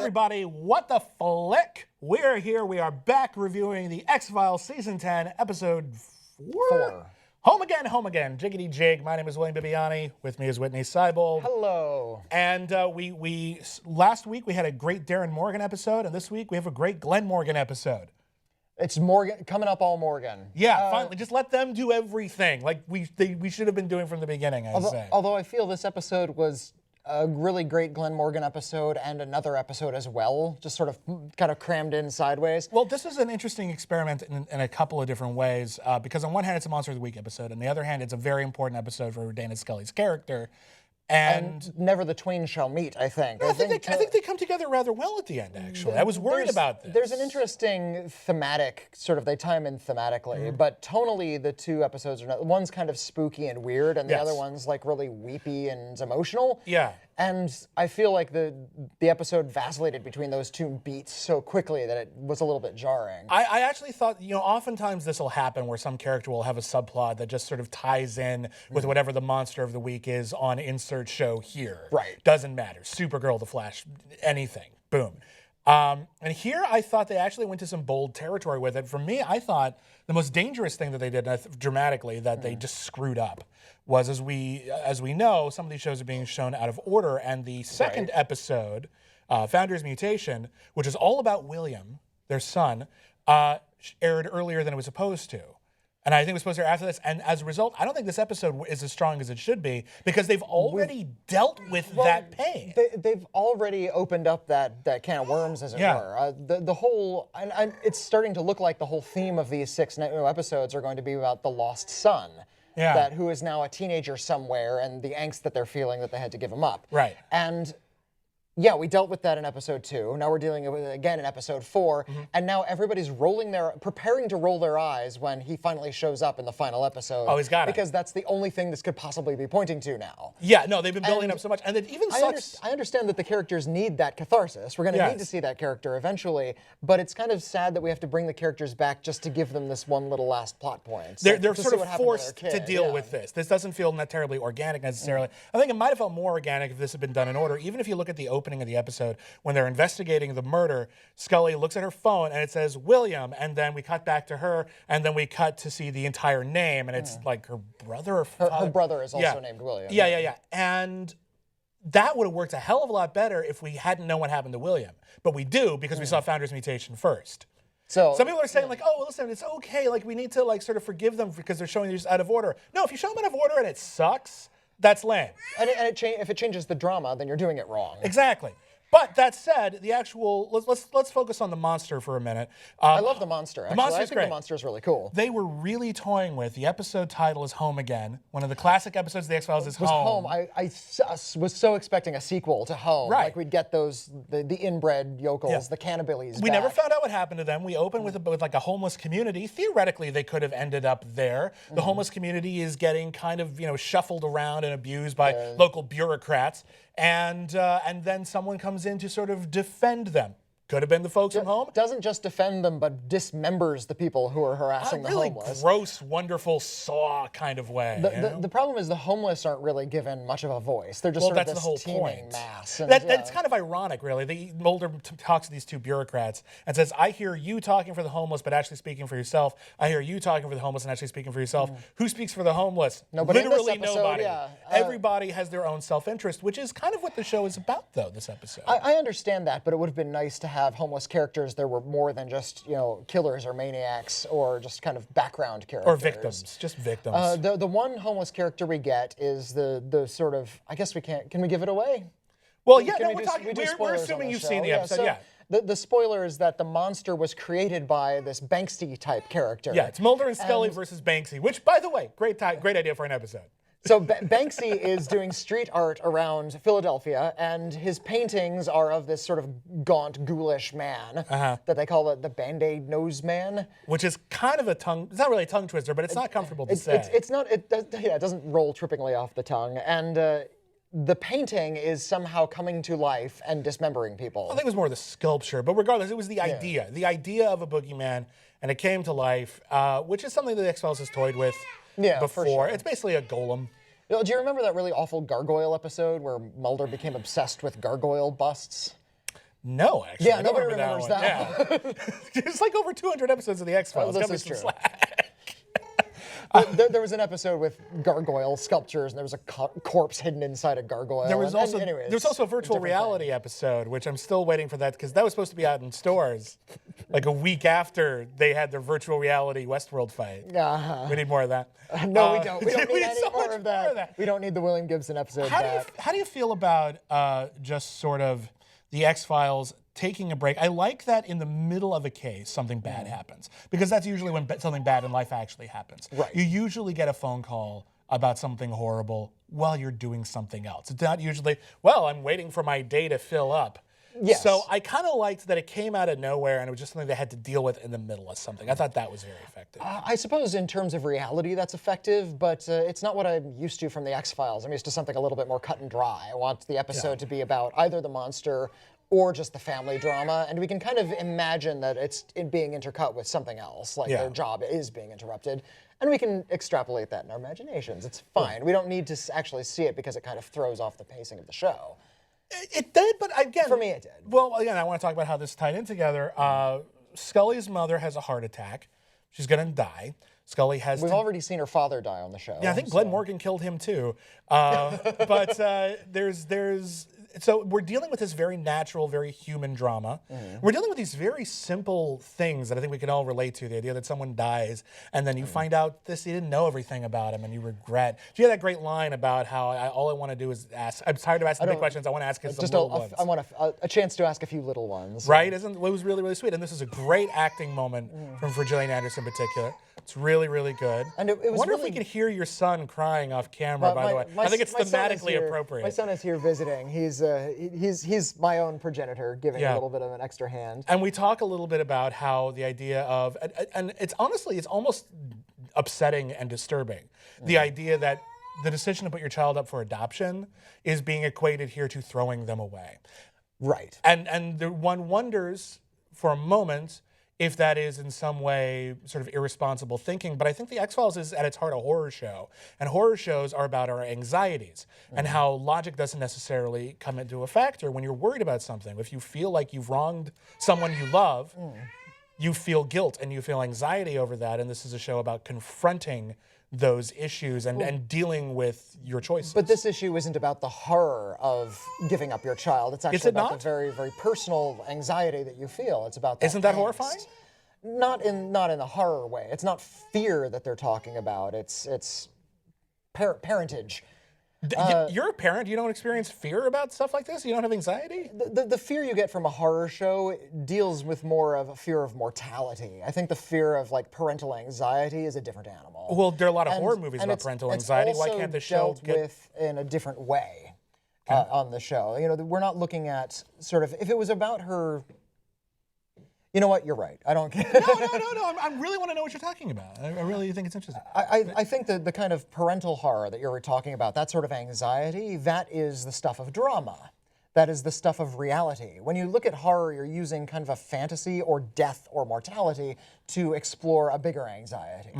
everybody, what the flick? We're here, we are back reviewing the X-Files Season 10, Episode 4. Home again, jiggity jig. My name is William Bibbiani, with me is Witney Seibold. Hello. And last week we had a great Darren Morgan episode, and this week we have a great Glenn Morgan episode. It's Morgan, coming up all Morgan. Yeah, finally, just let them do everything, like we should have been doing from the beginning, I say. Although I feel this episode was a really great Glenn Morgan episode and another episode as well, just sort of kind of crammed in sideways. Well, this is an interesting experiment in a couple of different ways, because on one hand it's a Monster of the Week episode, and on the other hand it's a very important episode for Dana Scully's character. And never the twain shall meet, I think. I think they come together rather well at the end, actually. I was worried about this. There's an interesting thematic, they tie them in thematically, but tonally the two episodes are not, one's kind of spooky and weird, and the other one's like really weepy and emotional. Yeah. And I feel like the episode vacillated between those two beats so quickly that it was a little bit jarring. I actually thought, oftentimes this will happen where some character will have a subplot that just sort of ties in with whatever the monster of the week is on insert show here. Right. Doesn't matter. Supergirl, The Flash, anything. Boom. And here I thought they actually went to some bold territory with it. For me, I thought the most dangerous thing that they did dramatically that they just screwed up was, as we know, some of these shows are being shown out of order, and the second episode, Founder's Mutation, which is all about William, their son, aired earlier than it was supposed to. And I think it was supposed to air after this. And as a result, I don't think this episode is as strong as it should be, because they've already dealt with that pain. They've already opened up that can of worms, as it were. The whole, and it's starting to look like the whole theme of these 6 episodes are going to be about the lost son. Yeah. Who is now a teenager somewhere, and the angst that they're feeling that they had to give him up. Right. And yeah, we dealt with that in episode 2. Now we're dealing with it again in episode 4. And now everybody's preparing to roll their eyes when he finally shows up in the final episode. Oh, he's got it. Because that's the only thing this could possibly be pointing to now. Yeah, no, they've been building up so much. And it even sucks. I understand that the characters need that catharsis. We're going to need to see that character eventually. But it's kind of sad that we have to bring the characters back just to give them this one little last plot point. They're sort of forced to deal with this. This doesn't feel terribly organic necessarily. I think it might have felt more organic if this had been done in order. Even if you look at the opening of the episode, when they're investigating the murder, Scully looks at her phone and it says William, and then we cut back to her, and then we cut to see the entire name, and it's like her brother or father. Her brother is also named William. Yeah. And that would have worked a hell of a lot better if we hadn't known what happened to William. But we do, because we saw Founder's Mutation first. So some people are saying oh, well, listen, it's okay, we need to sort of forgive them because they're showing these out of order. No, if you show them out of order and it sucks, that's lame. And if it changes the drama, then you're doing it wrong. Exactly. But that said, the actual let's focus on the monster for a minute. I love the monster. Actually, I think the monster is really cool. They were really toying with the episode title is Home Again. One of the classic episodes of the X-Files is Home. I was so expecting a sequel to Home. Right. Like we'd get those the inbred yokels, the cannabillies. We never found out what happened to them. We opened with a homeless community. Theoretically, they could have ended up there. The homeless community is getting kind of shuffled around and abused by local bureaucrats. And then someone comes in to sort of defend them. Could have been the folks from Home. Doesn't just defend them, but dismembers the people who are harassing the homeless. Gross, wonderful Saw kind of way. The problem is the homeless aren't really given much of a voice. They're just sort of this teeming mass. And that's kind of ironic, really. Mulder talks to these two bureaucrats and says, I hear you talking for the homeless, but actually speaking for yourself. I hear you talking for the homeless and actually speaking for yourself. Who speaks for the homeless? Nobody. Literally in this episode, nobody. Yeah. Everybody has their own self-interest, which is kind of what the show is about, though, this episode. I understand that, but it would have been nice to have homeless characters there were more than just killers or maniacs or just kind of background characters or victims, just victims. The one homeless character we get is the sort of, I guess we can't, can we give it away? Well, yeah, we're assuming you've seen the episode. The spoiler is that the monster was created by this Banksy type character. Yeah, it's Mulder and Scully versus Banksy, which, by the way, great idea for an episode. So Banksy is doing street art around Philadelphia, and his paintings are of this sort of gaunt, ghoulish man that they call the Band-Aid Nose Man. Which is kind of it's not really a tongue twister, but it's not comfortable to say. It doesn't roll trippingly off the tongue. And the painting is somehow coming to life and dismembering people. I think it was more the sculpture, but regardless, it was the idea. The idea of a boogeyman, and it came to life, which is something that the X-Files has toyed with before. For sure. It's basically a golem. Do you remember that really awful Gargoyle episode where Mulder became obsessed with gargoyle busts? No, actually. Yeah, I don't nobody remember remembers that one. Yeah. It's like over 200 episodes of The X-Files. This Cut me is some true. slack. There was an episode with gargoyle sculptures, and there was a corpse hidden inside a gargoyle. There was also a virtual different reality episode, which I'm still waiting for that because that was supposed to be out in stores like a week after they had their virtual reality Westworld fight. We need more of that. No, we don't. We don't need any so more much of that. We don't need the William Gibson episode back. How do you feel about just sort of the X-Files taking a break? I like that in the middle of a case, something bad happens. Because that's usually when something bad in life actually happens. Right. You usually get a phone call about something horrible while you're doing something else. It's not usually, well, I'm waiting for my day to fill up. Yes. So I kind of liked that it came out of nowhere and it was just something they had to deal with in the middle of something. I thought that was very effective. I suppose in terms of reality that's effective, but it's not what I'm used to from the X-Files. I'm used to something a little bit more cut and dry. I want the episode to be about either the monster or just the family drama, and we can kind of imagine that it's being intercut with something else, like their job is being interrupted, and we can extrapolate that in our imaginations. It's fine. We don't need to actually see it because it kind of throws off the pacing of the show. It did, but again... For me, it did. Well, again, I want to talk about how this tied in together. Scully's mother has a heart attack. She's going to die. Scully has We've already seen her father die on the show. Yeah, I think Glenn Morgan killed him too. But so we're dealing with this very natural, very human drama. We're dealing with these very simple things that I think we can all relate to. The idea that someone dies and then you find out you didn't know everything about him and you regret. She had that great line about how all I want to do is ask. I'm tired of asking big questions. I want to ask some little ones. I want a chance to ask a few little ones. Right? It was really, really sweet. And this is a great acting moment from Gillian Anderson in particular. It's really, really really good. And it was I wonder really... if we can hear your son crying off camera, by the way. I think it's thematically appropriate. My son is here visiting. He's my own progenitor, giving a little bit of an extra hand. And we talk a little bit about how the idea of, and it's honestly, it's almost upsetting and disturbing. The idea that the decision to put your child up for adoption is being equated here to throwing them away. Right. And one wonders for a moment if that is in some way sort of irresponsible thinking. But I think The X-Files is at its heart a horror show. And horror shows are about our anxieties and how logic doesn't necessarily come into a factor when you're worried about something. If you feel like you've wronged someone you love, you feel guilt and you feel anxiety over that. And this is a show about confronting those issues and dealing with your choices. But this issue isn't about the horror of giving up your child. It's actually about the very, very personal anxiety that you feel. It's about that. Isn't that horrifying? Not in the horror way. It's not fear that they're talking about. It's parentage. You're a parent. You don't experience fear about stuff like this? You don't have anxiety? The fear you get from a horror show deals with more of a fear of mortality. I think the fear of like parental anxiety is a different animal. Well, there are a lot of horror movies about parental anxiety. Why can't the show get with in a different way on the show? You know, we're not looking at sort of if it was about her. You know what? You're right. I don't care. No. I really want to know what you're talking about. I really think it's interesting. I think that the kind of parental horror that you're talking about, that sort of anxiety, that is the stuff of drama. That is the stuff of reality. When you look at horror, you're using kind of a fantasy or death or mortality to explore a bigger anxiety.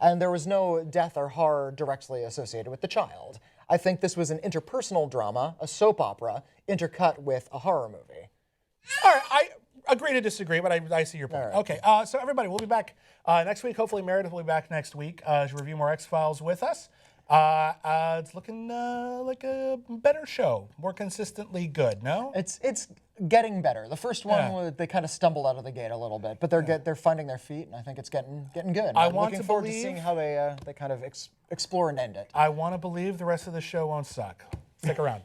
And there was no death or horror directly associated with the child. I think this was an interpersonal drama, a soap opera, intercut with a horror movie. All right, I agree to disagree, but I see your point. Right. Okay, so everybody, we'll be back next week. Hopefully Meredith will be back next week to review more X-Files with us. It's looking like a better show, more consistently good, no? It's getting better. The first one, they kind of stumbled out of the gate a little bit, but they're finding their feet, and I think it's getting good. I'm looking forward to seeing how they kind of explore and end it. I want to believe the rest of the show won't suck. Stick around.